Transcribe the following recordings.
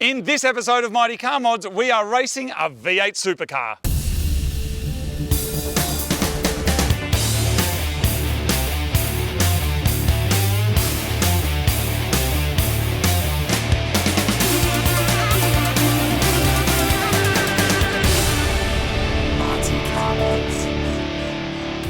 In this episode of Mighty Car Mods, we are racing a V8 Supercar.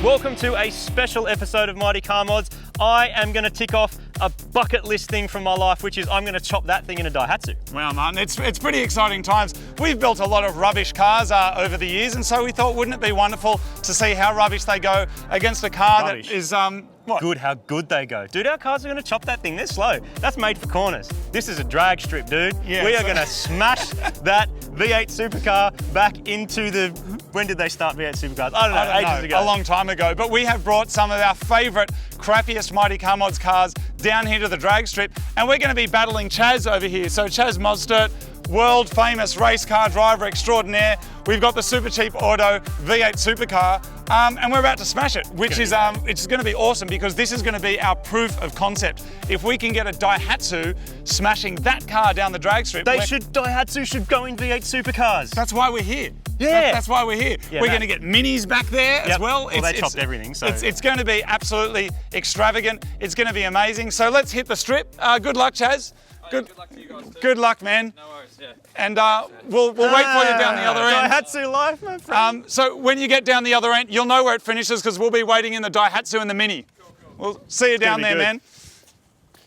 Welcome to a special episode of Mighty Car Mods. I am going to tick off a bucket list thing from my life, which is I'm going to chop that thing in a Daihatsu. Wow, Martin, it's pretty exciting times. We've built a lot of rubbish cars over the years, and so we thought, wouldn't it be wonderful to see how rubbish they go against a car Rubbish. that is, what? Good, how good they go. Dude, our cars are going to chop that thing. They're slow. That's made for corners. This is a drag strip, dude. Yeah, we are going to smash that V8 Supercar back into the... When did they start V8 Supercars? I don't know, ages ago. A long time ago. But we have brought some of our favourite, crappiest Mighty Car Mods cars down here to the drag strip, and we're going to be battling Chaz over here. So Chaz Mostert, world famous race car driver extraordinaire. We've got the Supercheap Auto V8 Supercar, and we're about to smash it, which is it's going to be awesome because this is going to be our proof of concept. If we can get a Daihatsu smashing that car down the drag strip, Daihatsu should go in V8 Supercars. That's why we're here. Yeah. That's why we're here. Yeah, we're going to get minis back there as well. Well, they chopped everything, so... It's going to be absolutely extravagant. It's going to be amazing. So let's hit the strip. Good luck, Chaz. Good luck to you guys too. Good luck, man. No worries, yeah. And we'll wait for you down the other end. Daihatsu life, my friend. So when you get down the other end, you'll know where it finishes because we'll be waiting in the Daihatsu and the Mini. We'll see you down there, man.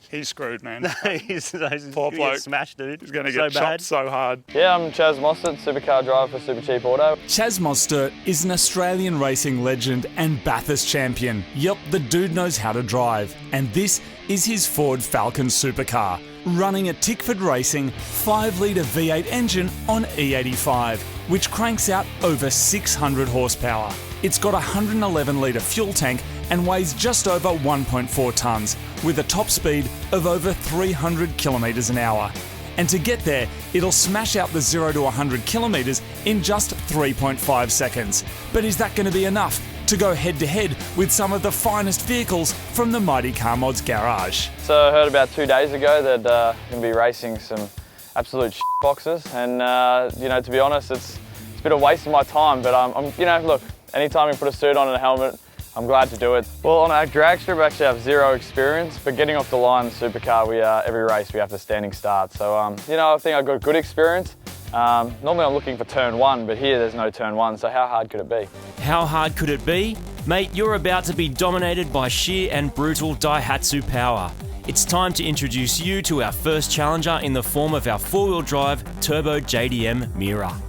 He's screwed, man. he's Poor bloke. Smashed, dude. He's going to get chopped so hard. Yeah, I'm Chaz Mostert, supercar driver for Supercheap Auto. Chaz Mostert is an Australian racing legend and Bathurst champion. Yep, the dude knows how to drive. And this is his Ford Falcon Supercar, running a Tickford Racing 5-litre V8 engine on E85, which cranks out over 600 horsepower. It's got a 111-litre fuel tank and weighs just over 1.4 tonnes, with a top speed of over 300 kilometres an hour. And to get there, it'll smash out the 0 to 100 kilometres in just 3.5 seconds. But is that going to be enough to go head-to-head with some of the finest vehicles from the Mighty Car Mods garage? So I heard about 2 days ago that I'm going to be racing some absolute boxes, and to be honest, it's a bit of a waste of my time. But look, anytime you put a suit on and a helmet, I'm glad to do it. Well, on our drag strip, I actually have zero experience, but getting off the line, supercar, every race we have the standing start. So, I think I've got good experience. Normally I'm looking for turn 1, but here there's no turn 1, so how hard could it be? How hard could it be? Mate, you're about to be dominated by sheer and brutal Daihatsu power. It's time to introduce you to our first challenger in the form of our 4-wheel drive turbo JDM Mira.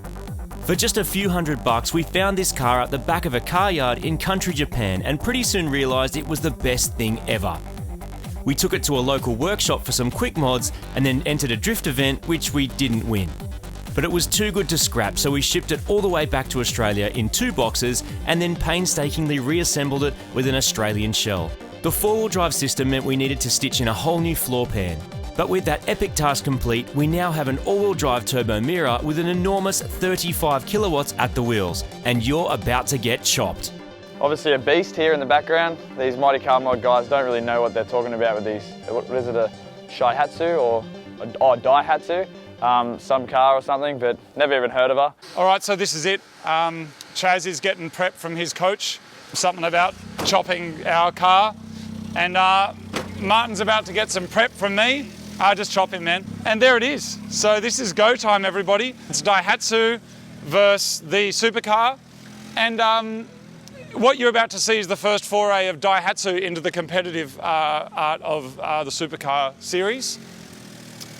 For just a few $100, we found this car at the back of a car yard in country Japan and pretty soon realised it was the best thing ever. We took it to a local workshop for some quick mods and then entered a drift event which we didn't win. But it was too good to scrap, so we shipped it all the way back to Australia in 2 boxes and then painstakingly reassembled it with an Australian shell. The 4-wheel drive system meant we needed to stitch in a whole new floor pan. But with that epic task complete, we now have an all-wheel drive turbo Mira with an enormous 35 kilowatts at the wheels, and you're about to get chopped. Obviously a beast here in the background. These Mighty Car Mod guys don't really know what they're talking about with these, what is it, a Daihatsu or a Daihatsu? Some car or something, but never even heard of her. All right, so this is it. Chaz is getting prep from his coach, something about chopping our car, and Martin's about to get some prep from me. Just chop him, man. And there it is. So this is go time, everybody. It's Daihatsu versus the Supercar. And what you're about to see is the first foray of Daihatsu into the competitive art of the Supercar series.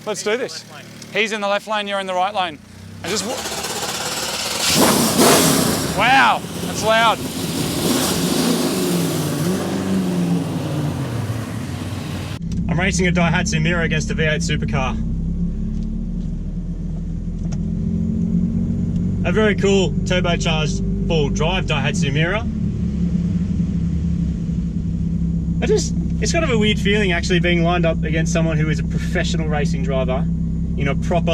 Let's do this. He's in the left lane, you're in the right lane. And just... Wow, that's loud. I'm racing a Daihatsu Mira against a V8 Supercar. A very cool turbocharged full drive Daihatsu Mira. It's kind of a weird feeling actually being lined up against someone who is a professional racing driver in a proper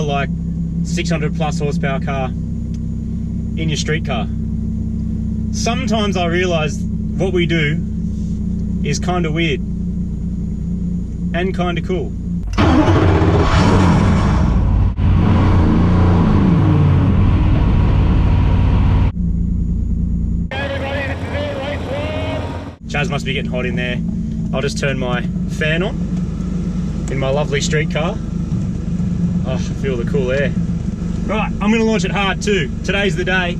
600 plus horsepower car in your street car. Sometimes I realise what we do is kind of weird and kind of cool. Chaz must be getting hot in there. I'll just turn my fan on in my lovely street car. Oh, I feel the cool air. Right, I'm gonna launch it hard too. Today's the day.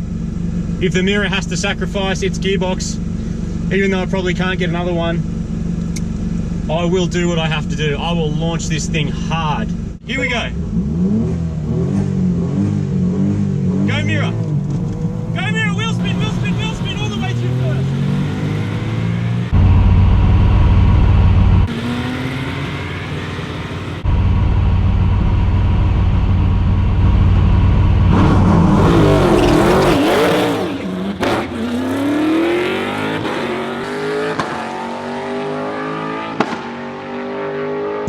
If the Mira has to sacrifice its gearbox, even though I probably can't get another one, I will do what I have to do. I will launch this thing hard. Here we go. Go Mira. Go Mira, wheel spin, wheel spin, wheel spin, all the way through first.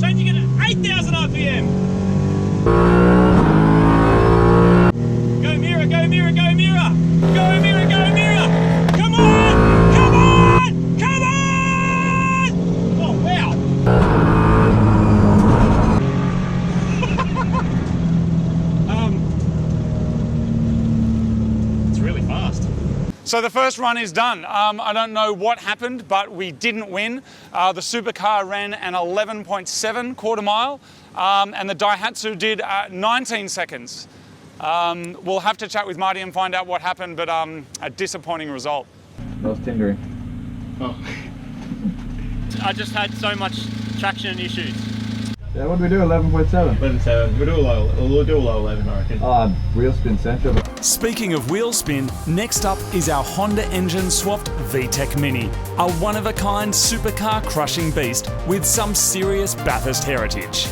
Changing it at 8,000 RPM. Go Mira, go Mira, go Mira. Go Mira, go Mira. Come on, come on, come on. Oh, wow. It's really fast. So the first run is done. I don't know what happened, but we didn't win. The Supercar ran an 11.7 quarter mile, and the Daihatsu did 19 seconds. We'll have to chat with Marty and find out what happened, but a disappointing result. That was tindering. Oh. I just had so much traction issues. Yeah, what do we do? 11.7. 11.7. We'll do a low 11, I reckon. Wheel spin centre. Speaking of wheel spin, next up is our Honda engine swapped VTEC Mini, a one-of-a-kind supercar crushing beast with some serious Bathurst heritage.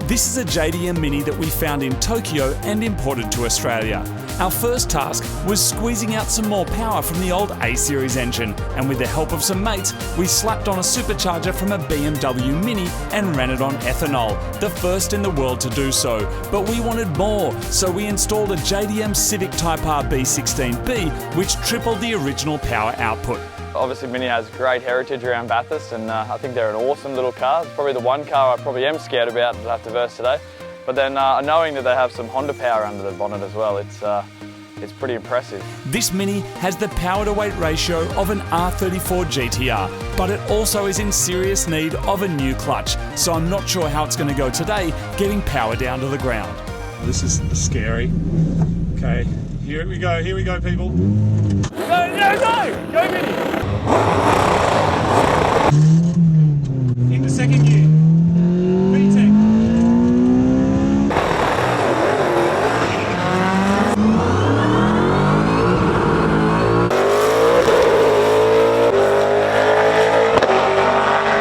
This is a JDM Mini that we found in Tokyo and imported to Australia. Our first task was squeezing out some more power from the old A-Series engine, and with the help of some mates, we slapped on a supercharger from a BMW Mini and ran it on ethanol, the first in the world to do so. But we wanted more, so we installed a JDM Civic Type R B16B, which tripled the original power output. Obviously Mini has great heritage around Bathurst, and I think they're an awesome little car. It's probably the one car I probably am scared about that I have to verse today. But then knowing that they have some Honda power under the bonnet as well, it's pretty impressive. This Mini has the power to weight ratio of an R34 GTR, but it also is in serious need of a new clutch, so I'm not sure how it's going to go today getting power down to the ground. This is scary. Okay, here we go people. Go Mini! Into second gear. VTEC.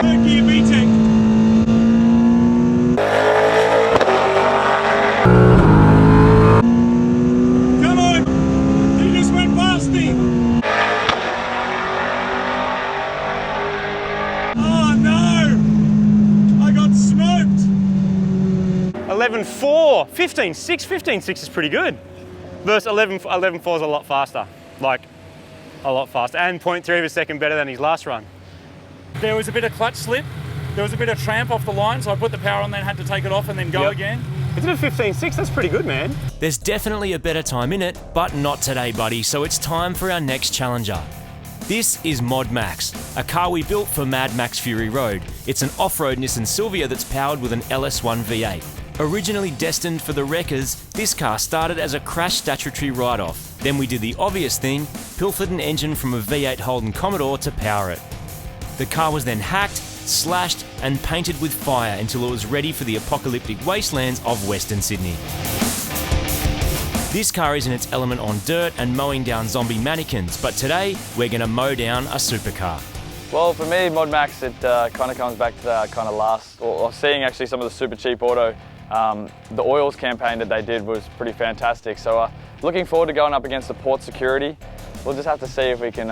Third gear VTEC. Come on! You just went past me! Oh no! I got smoked! 11.4, 15.6, 15.6 is pretty good. Versus 11.4 is a lot faster, like a lot faster, and 0.3 of a second better than his last run. There was a bit of clutch slip. There was a bit of tramp off the line, so I put the power on, then had to take it off and then go again. It's a 15.6, that's pretty good, man. There's definitely a better time in it, but not today, buddy, so it's time for our next challenger. This is ModMax, a car we built for Mad Max Fury Road. It's an off-road Nissan Silvia that's powered with an LS1 V8. Originally destined for the wreckers, this car started as a crash statutory write-off. Then we did the obvious thing, pilfered an engine from a V8 Holden Commodore to power it. The car was then hacked, slashed and painted with fire until it was ready for the apocalyptic wastelands of Western Sydney. This car is in its element on dirt and mowing down zombie mannequins, but today we're going to mow down a supercar. Well, for me, ModMax, it kind of comes back to that kind of or seeing actually some of the Supercheap Auto, the oils campaign that they did was pretty fantastic. So looking forward to going up against the port security. We'll just have to see if we can,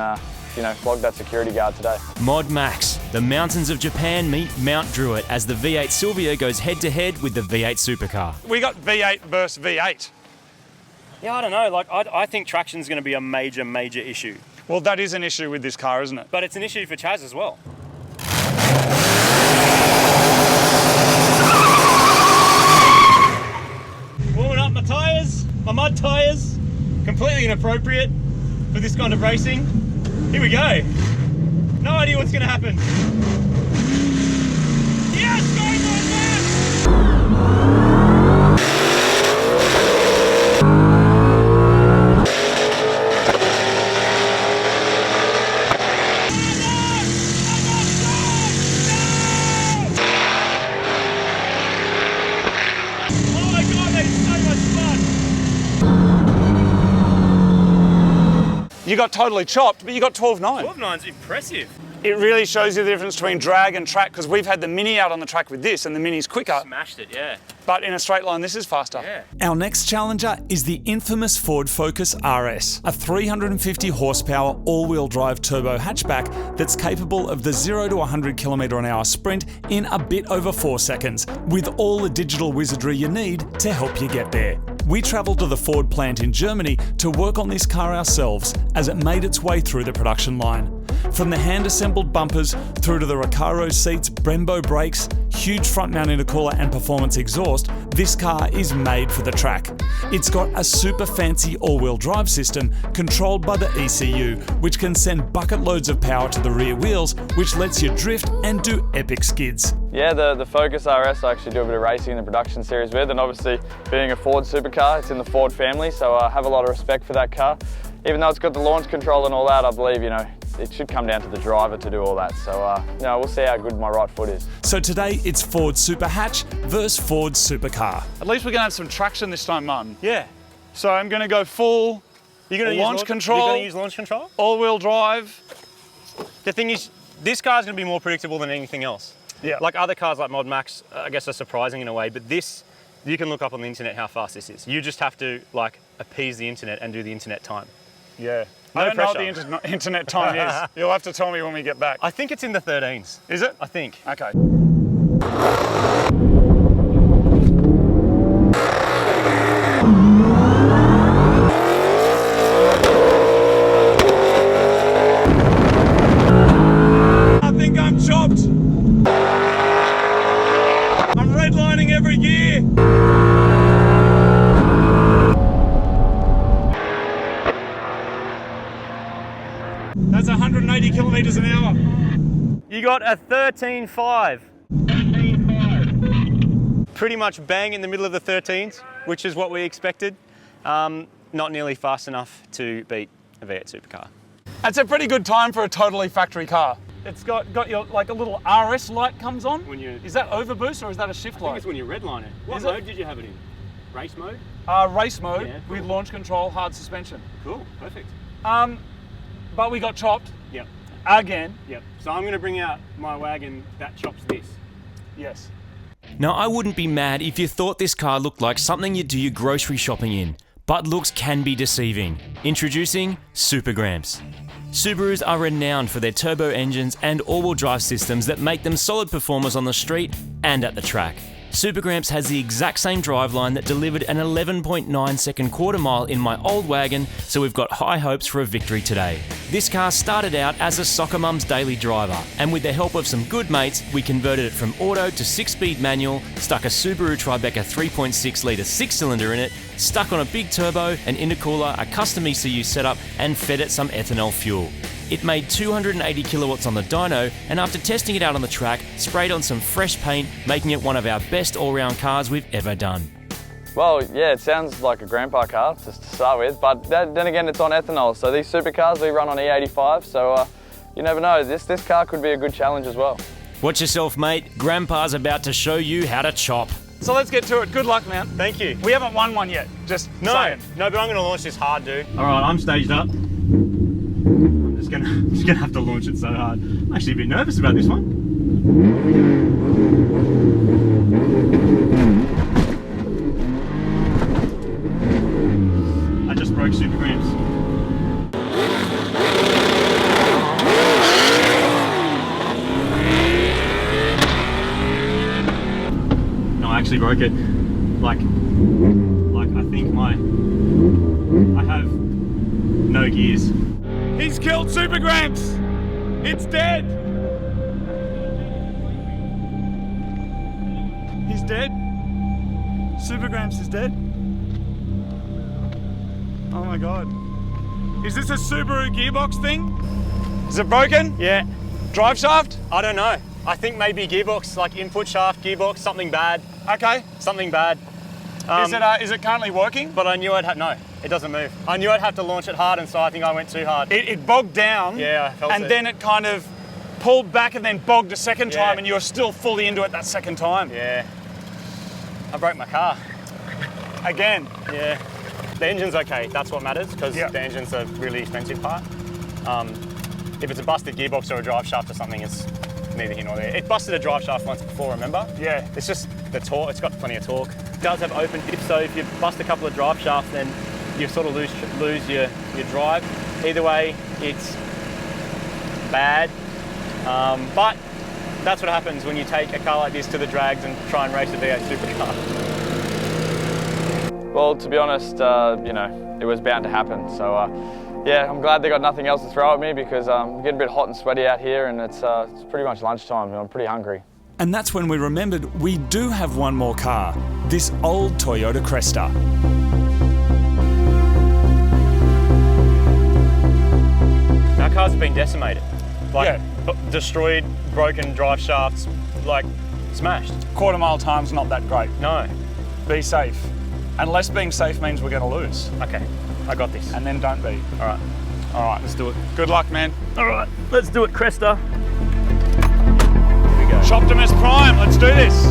flog that security guard today. ModMax, the mountains of Japan meet Mount Druitt as the V8 Silvia goes head-to-head with the V8 Supercar. We got V8 versus V8. Yeah, I don't know, like I think traction's going to be a major issue. Well, that is an issue with this car, isn't it? But it's an issue for Chaz as well. Warming up my tyres, my mud tyres, completely inappropriate for this kind of racing. Here we go. No idea what's gonna happen. Yes, go ModMax! Oh my god, that is so much fun! You got totally chopped, but you got 12.9. 12.9's impressive. It really shows you the difference between drag and track, because we've had the Mini out on the track with this, and the Mini's quicker. Smashed it, yeah. But in a straight line, this is faster. Yeah. Our next challenger is the infamous Ford Focus RS, a 350 horsepower all-wheel drive turbo hatchback that's capable of the 0 to 100 km/h sprint in a bit over 4 seconds, with all the digital wizardry you need to help you get there. We travelled to the Ford plant in Germany to work on this car ourselves as it made its way through the production line. From the hand-assembled bumpers through to the Recaro seats, Brembo brakes, huge front-mount intercooler and performance exhaust, this car is made for the track. It's got a super fancy all-wheel drive system controlled by the ECU, which can send bucket loads of power to the rear wheels, which lets you drift and do epic skids. Yeah, the Focus RS I actually do a bit of racing in the production series with, and obviously being a Ford supercar, it's in the Ford family, so I have a lot of respect for that car. Even though it's got the launch control and all that, I believe, it should come down to the driver to do all that. So, we'll see how good my right foot is. So today it's Ford Super Hatch versus Ford Supercar. At least we're going to have some traction this time, Martin. Yeah. So I'm going to go full You're gonna launch control. You're gonna use launch control? all-wheel drive. The thing is, this car's gonna be more predictable than anything else. Yeah. Like other cars like ModMax, I guess are surprising in a way, but this, you can look up on the internet how fast this is. You just have to appease the internet and do the internet time. Yeah. No I don't know what pressure. the internet time is. You'll have to tell me when we get back. I think it's in the 13s. Is it? I think. Okay. I think I'm chopped. I'm redlining every gear. That's 180 kilometers an hour. You got a 13.5. Pretty much bang in the middle of the 13s, which is what we expected. Not nearly fast enough to beat a V8 Supercar. That's a pretty good time for a totally factory car. It's got your a little RS light comes on. Is that overboost or is that a shift I think light? it's when you redline it. What Is mode it? did you have it in? Race mode? Race mode Yeah, with cool. launch control, hard suspension. Cool, perfect. But we got chopped Yep, again. yep. So I'm gonna bring out my wagon that chops this. Yes. Now, I wouldn't be mad if you thought this car looked like something you'd do your grocery shopping in, but looks can be deceiving. Introducing Super Gramps. Subarus are renowned for their turbo engines and all-wheel drive systems that make them solid performers on the street and at the track. Super Gramps has the exact same driveline that delivered an 11.9 second quarter mile in my old wagon, so we've got high hopes for a victory today. This car started out as a soccer mum's daily driver, and with the help of some good mates, we converted it from auto to 6-speed manual, stuck a Subaru Tribeca 3.6 litre 6-cylinder in it, stuck on a big turbo, an intercooler, a custom ECU setup, and fed it some ethanol fuel. It made 280 kilowatts on the dyno, and after testing it out on the track, sprayed on some fresh paint, making it one of our best all-round cars we've ever done. Well, yeah, it sounds like a grandpa car just to start with, but then again, it's on ethanol. So these supercars, we run on E85, so you never know. This car could be a good challenge as well. Watch yourself, mate. Grandpa's about to show you how to chop. So let's get to it. Good luck, man. Thank you. We haven't won one yet. Just saying. No, but I'm gonna launch this hard, dude. All right, I'm staged up. I'm just gonna have to launch it so hard. I'm actually a bit nervous about this one. I just broke Super Gramps. No, I actually broke it. Like I think I have no gears. He's killed Super Gramps. It's dead. He's dead. Super Gramps is dead. Oh my God. Is this a Subaru gearbox thing? Is it broken? Yeah. Drive shaft? I don't know. I think maybe gearbox, like input shaft, gearbox, something bad. Okay. Something bad. Is it currently working? But I knew no, it doesn't move. I knew I'd have to launch it hard, and so I think I went too hard. It bogged down. Yeah, I felt and it. then it kind of pulled back and then bogged a second Yeah. time, and you were still fully into it that second time. Yeah. I broke my car. Again. Yeah. The engine's okay, that's what matters, because Yeah. the engine's a really expensive part. If it's a busted gearbox or a drive shaft or something, it's neither here nor there. It busted a drive shaft once before, remember? Yeah. It's just the torque, it's got plenty of torque. It does have open diff, so if you bust a couple of drive shafts, then you sort of lose your drive. Either way, it's bad. But that's what happens when you take a car like this to the drags and try and race a V8 Supercar. Well, to be honest, you know, it was bound to happen. So, yeah, I'm glad they got nothing else to throw at me because I'm getting a bit hot and sweaty out here, and it's pretty much lunchtime and I'm pretty hungry. And that's when we remembered we do have one more car, this old Toyota Cresta. Our cars have been decimated. Like, Yeah. destroyed, broken drive shafts, like smashed. Quarter mile time's not that great. No. Be safe. Unless being safe means we're going to lose. Okay, I got this. And then don't be. All right, All right. let's do it. Good luck, man. All right, let's do it, Cresta. Here we go. Shoptimus Prime, let's do this.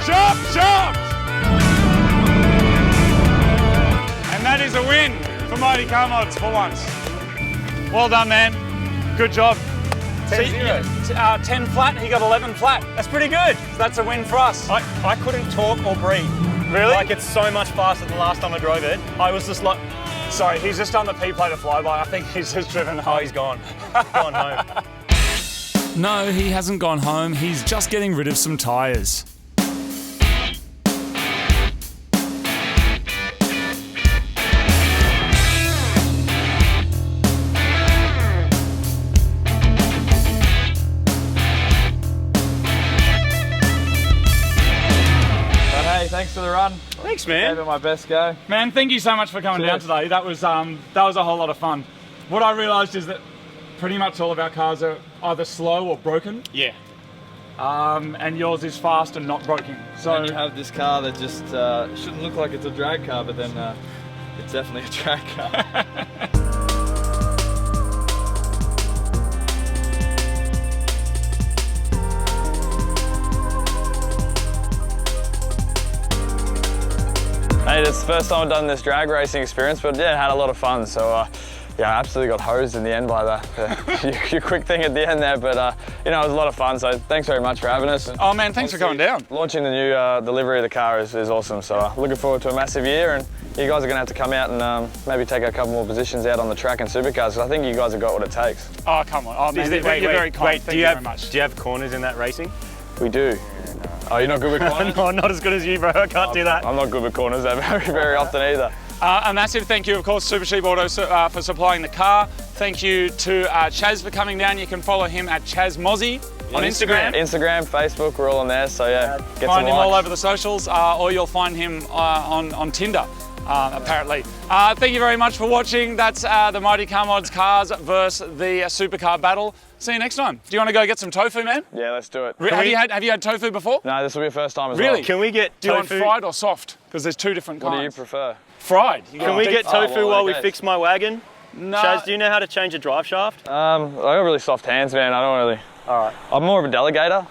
Chopped! And that is a win for Mighty Car Mods for once. Well done, man. Good job. 10 flat, he got 11 flat. That's pretty good. So that's a win for us. I couldn't talk or breathe. Really? Like, it's so much faster than the last time I drove it. I was just like, Sorry, he's just done the P-plate of flyby. I think he's just driven home. oh, he's gone. Gone home. No, he hasn't gone home, he's just getting rid of some tyres. Thanks for the run. Thanks, man. Gave it my best go. Man, thank you so much for coming down Cheers. today. That was a whole lot of fun. What I realised is that pretty much all of our cars are either slow or broken, Yeah. and yours is fast and not broken. So And you have this car that just shouldn't look like it's a drag car, but then it's definitely a drag car. Hey, it's the first time I've done this drag racing experience, but yeah, had a lot of fun. So yeah, I absolutely got hosed in the end by your quick thing at the end there, but you know, it was a lot of fun. So thanks very much for having us. oh man, thanks for coming down. Launching the new delivery of the car is awesome. So looking forward to a massive year, and you guys are going to have to come out and maybe take a couple more positions out on the track and supercars, because I think you guys have got what it takes. Oh come on, oh man, you're very kind. Thank you very much. Do you have corners in that racing? We do. Oh, you're not good with corners? No, not as good as you, bro. I can't do that. I'm not good with corners very often either. A massive thank you, of course, Supercheap Auto for supplying the car. Thank you to Chaz for coming down. You can follow him at Chaz Mozzie on Instagram. Instagram, Facebook, we're all on there, so yeah, get Find some him all likes. over the socials, or you'll find him on Tinder, apparently. Thank you very much for watching. That's the Mighty Car Mods cars versus the supercar battle. See you next time. Do you want to go get some tofu, man? Yeah, let's do it. Have you had tofu before? No, this will be your first time as Really? well. Can we get Do you want tofu? fried or soft? Because there's two different What kinds. do you prefer? Fried. You Can we deep- get tofu well, while we okay. fix my wagon? No. Chaz, do you know how to change a drive shaft? I got really soft hands, man. I don't really. All right. I'm more of a delegator.